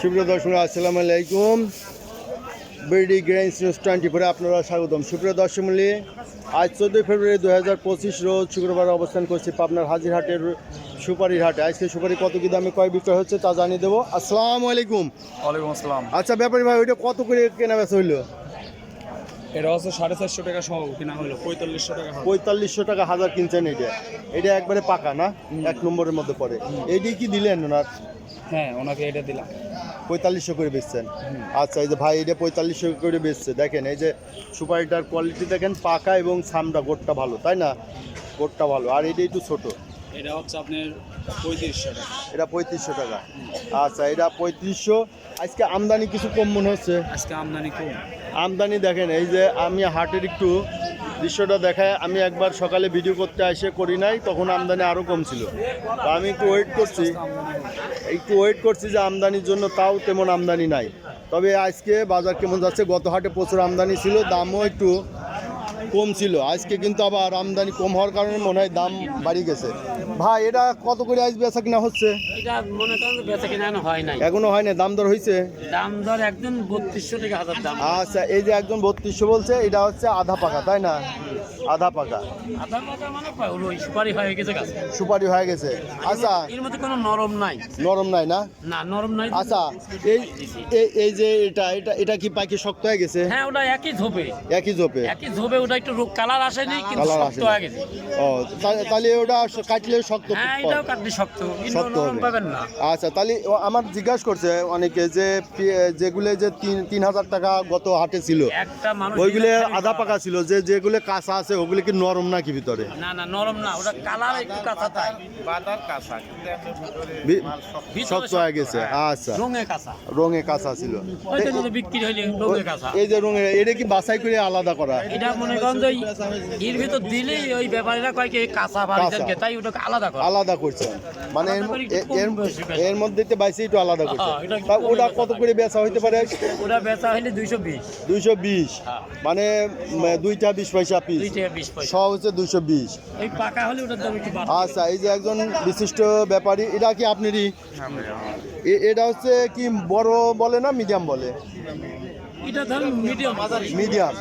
সুপ্রিয় দর্শক আসসালামু আলাইকুম। বিডি গ্রেইনস নিউজ 24 আপনারা স্বাগতম। সুপ্রিয় দর্শক মূল্যে আজ 14 ফেব্রুয়ারি 2025 রোজ শুক্রবার অবস্থান করছি পাবনার হাজিরহাটের সুপারির হাটে। আজকে সুপারি কত কি দামে কয় বিক্রয় হচ্ছে তা জানিয়ে দেবো। আসসালামু আলাইকুম। ওয়ালাইকুম আসসালাম। আচ্ছা ব্যাপারী ভাই, ওইটা কত করে কেনা বেচা হইলো? এটা হচ্ছে 450 টাকা সহ কিনা হলো 4500 টাকা। 4500 টাকা হাজার কিনছেন। এটা একবারে পাকা না, এক নম্বরের মধ্যে পড়ে। এইটি কি দিলেন ওনার? হ্যাঁ, ওনাকে এটা দিলাম। 4500 করে বেচছেন। আচ্ছা, এই যে ভাই এটা 4500 করে বেচছে। দেখেন এই যে সুপারিটার কোয়ালিটি দেখেন, পাকা এবং সামটা গোটটা ভালো, তাই না? গোটটা ভালো। আর এটা একটু ছোট, এটা হচ্ছে আপনার 3500 টাকা। এটা 3500 টাকা। আচ্ছা, এটা 3500। আজকে আমদানি কিছু কম মনে হচ্ছে। আজকে আমদানি কম। আমদানি দেখেন, এই যে আমি হাটের একটু দৃশ্যটা দেখায়, আমি একবার সকালে ভিডিও করতে এসে করি নাই, তখন আমদানি আরও কম ছিল। তা আমি একটু ওয়েট করছি যে আমদানির জন্য, তাও তেমন আমদানি নাই। তবে আজকে বাজার কেমন যাচ্ছে? গত হাটে প্রচুর আমদানি ছিল, দামও একটু কম ছিল। আজকে কিন্তু আবার আমদানি কম হওয়ার কারণে মনে হয় দাম বাড়ি গেছে। ভাই এটা কত করে আজ বেচা কিনা হচ্ছে? এটা মনে করেন যে বেচা কিনা হয় নাই, এখনো হয় না, দাম দর হয়েছে? দাম দর একদম 3200 টাকা হাজার দাম। আচ্ছা, এই যে একজন 3200 বলছে, এটা হচ্ছে আধা পাকা, তাই না? আধা পাকা। আধা পাকা মানে ওই সুপারি হয়ে গেছে গাছ, সুপারি হয়ে গেছে। আচ্ছা, এর মধ্যে কোনো নরম নাই। নরম নাই না? না, নরম নাই। আচ্ছা, এই যে এটা কি পাকি শক্ত হয়ে গেছে? হ্যাঁ, ওটা একই ঝোপে একই ঝোপে ওটা একটু কালার আসেনি, কিন্তু কালার শক্ত আসেনি। হয়ে গেছে। ও, তাহলে ওটা কাটলে শক্ত হ্যাঁ, এটাও কাটলে শক্ত, কিন্তু শক্ত নরম হবে। পাবেন না। আচ্ছা, তাহলে আমার জিজ্ঞাসা করছে অনেকে যে যেগুলো যে 3000 টাকা গত হাটে ছিল, একটা মানুষ ওইগুলো আধা পাকা ছিল, যেগুলো কাঁচা আছে ওগুলো কি নরম নাকি ভিতরে? না না, নরম না, ওটা কালার একটু কাঁচা, তাই শক্ত হয়ে গেছে। আচ্ছা, রঙে কাঁচা কাঁচা ছিল। ওই জন্য তো বিক্রি হইলে রঙে কাঁচা। এই যে রঙের, এটা কি বাছাই করে আলাদা করা? এটা মনে করেন যে এর ভিতর দিলেই ওই ব্যাপারীরা কয় কি কাঁচা বাড়িতে, তাই ওটাকে আলাদা করছে, মানে এর মধ্যে বাইসে একটু আলাদা করছে। এটা তা ওটা কত করে বেচা হইতে পারে? ওটা বেচা হইলে 220। 220, মানে 2টা 20 পয়সা পিস, 2 টাকা 20 পয়সা। সব হচ্ছে 220। এই পাকা হলে ওটার দাম একটু বাড়বে। আচ্ছা, এই যে একজন বিশিষ্ট ব্যাপারী, এটা কি আপনারই? এটা হচ্ছে কি বড় বলে না মিডিয়াম বলে? এটা ধরুন মিডিয়াম।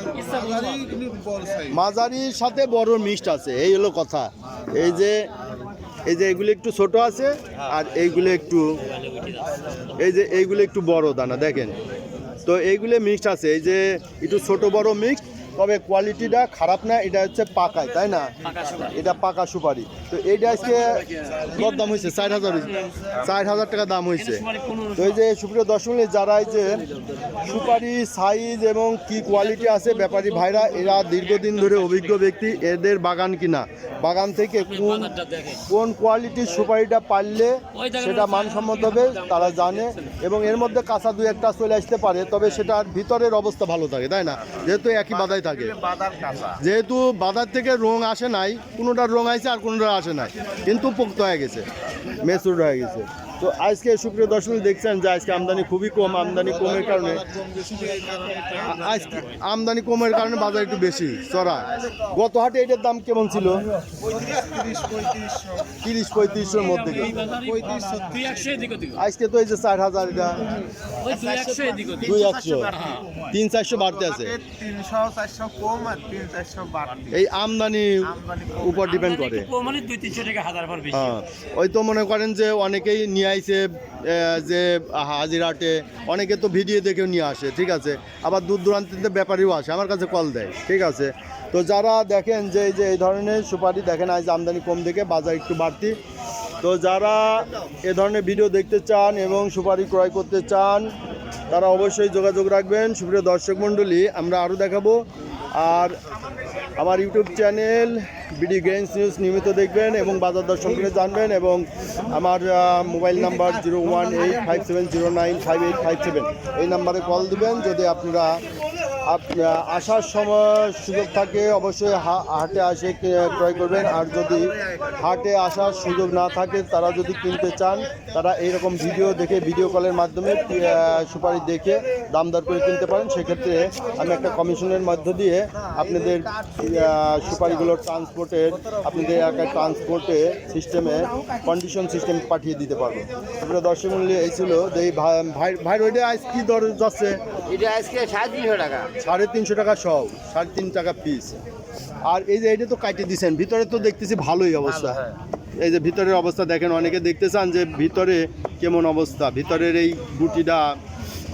মাঝারির সাথে বড় মিক্সড আছে, এই হলো কথা। এই যে এগুলো একটু ছোট আছে, আর এইগুলো একটু বড় দানা দেখেন। তো এইগুলো মিক্সড আছে, এই যে একটু ছোট বড় মিক্সড। তবে কোয়ালিটিটা খারাপ না, এটা হচ্ছে পাকায়, তাই না? এটা পাকা সুপারি। তো এইটা আজকে কত দাম হয়েছে? 4000 টাকা দাম হয়েছে। তো এই যে সুপ্রিয় দর্শক, যারা এই যে সুপারি সাইজ এবং কি কোয়ালিটি আছে, ব্যাপারী ভাইরা এরা দীর্ঘদিন ধরে অভিজ্ঞ ব্যক্তি, এদের বাগান কিনা, বাগান থেকে কোন কোয়ালিটির সুপারিটা পারলে সেটা মানসম্মত হবে তারা জানে, এবং এর মধ্যে কাঁচা 2-1টা চলে আসতে পারে, তবে সেটার ভিতরের অবস্থা ভালো থাকে, তাই না? যেহেতু একই বাদাই থাকে, যেহেতু বাজার থেকে রং আসে নাই, কোনোটার রং আছে আর কোনোটার আসে নাই, কিন্তু পোক্ত হয়ে গেছে, মেচুর হয়ে গেছে। তো আজকে সুপ্রিয় দর্শক দেখছেন যে আজকে আমদানি খুবই কম। আমদানি কমের কারণে বাজার একটু বেশি চড়া। গত হাটে এটার দাম কেমন ছিল? 30-3500 মধ্যে। আজকে তো এই যে 4000, এটা 200, 300-400 বাড়তে আছে। 300-400 কম আর 300-400 বাড়তি। এই আমদানি উপর ডিপেন্ড করে। মানে 200-300 টাকা হাজার পর বেশি। হ্যাঁ, ওই তো মনে করেন যে অনেকেই নিয়ে আইছে যে হাজিরহাটে, অনেকে তো ভিডিও দেখেও নিয়ে আসে, ঠিক আছে। আবার দূর দূরান্ত থেকে ব্যাপারীও আসে, আমার কাছে কল দেয়, ঠিক আছে। তো যারা দেখেন যে এই ধরনের সুপারি দেখেন, আজ আমদানি কম দেখে বাজার একটু বাড়তি। তো যারা এ ধরনের ভিডিও দেখতে চান এবং সুপারি ক্রয় করতে চান, তারা অবশ্যই যোগাযোগ রাখবেন। সুপ্রিয় দর্শক মণ্ডলী, আমরা আরও দেখাবো। আর আমার YouTube channel BD grains news নিয়মিত দেখবেন এবং বাজার দর সম্পর্কে জানবেন। এবং আমার মোবাইল নাম্বার 01857095857, এই নাম্বারে কল দিবেন যদি আপনারা আসার সময় সুযোগ থাকে অবশ্যই হাটে আসে ক্রয় করবেন। আর যদি হাটে আসার সুযোগ না থাকে, তারা যদি কিনতে চান, তারা এইরকম ভিডিও দেখে ভিডিও কলের মাধ্যমে সুপারি দেখে দাম দর করে কিনতে পারেন। সেক্ষেত্রে আমি একটা কমিশনের মধ্য দিয়ে আপনাদের সুপারিগুলো ট্রান্সপোর্টের আপনাদের এলাকায় ট্রান্সপোর্টে সিস্টেমে কন্ডিশন সিস্টেম পাঠিয়ে দিতে পারবো। এগুলো দর্শক মূল্য এই ছিল যে এই ভাই ওইটা আজ কী দর যাচ্ছে? এটা আজকে 350 টাকা। 350 টাকা সব, 3.5 টাকা পিস। আর এই যে এইটা তো কাটে দিছেন, ভিতরে তো দেখতেছি ভালোই অবস্থা। এই যে ভিতরের অবস্থা দেখেন, অনেকে দেখতে চান যে ভিতরে কেমন অবস্থা, ভিতরের এই গুটিটা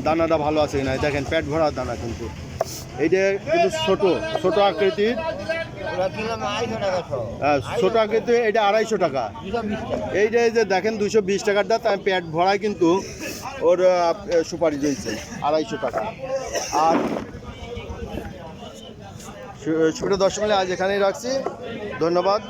দানাটা ভালো আছে কিনা। দেখেন পেট ভরা দানা, কিন্তু এইটা কিন্তু ছোট আকৃতির, ছোট আকৃতির, এটা 250 টাকা। এইটা যে দেখেন 220 টাকারটা, তাই পেট ভরায় কিন্তু ওর সুপারি রয়েছে 250 টাকা। আর সুপ্রিয় দর্শক, আজ এখানেই রাখছি, ধন্যবাদ।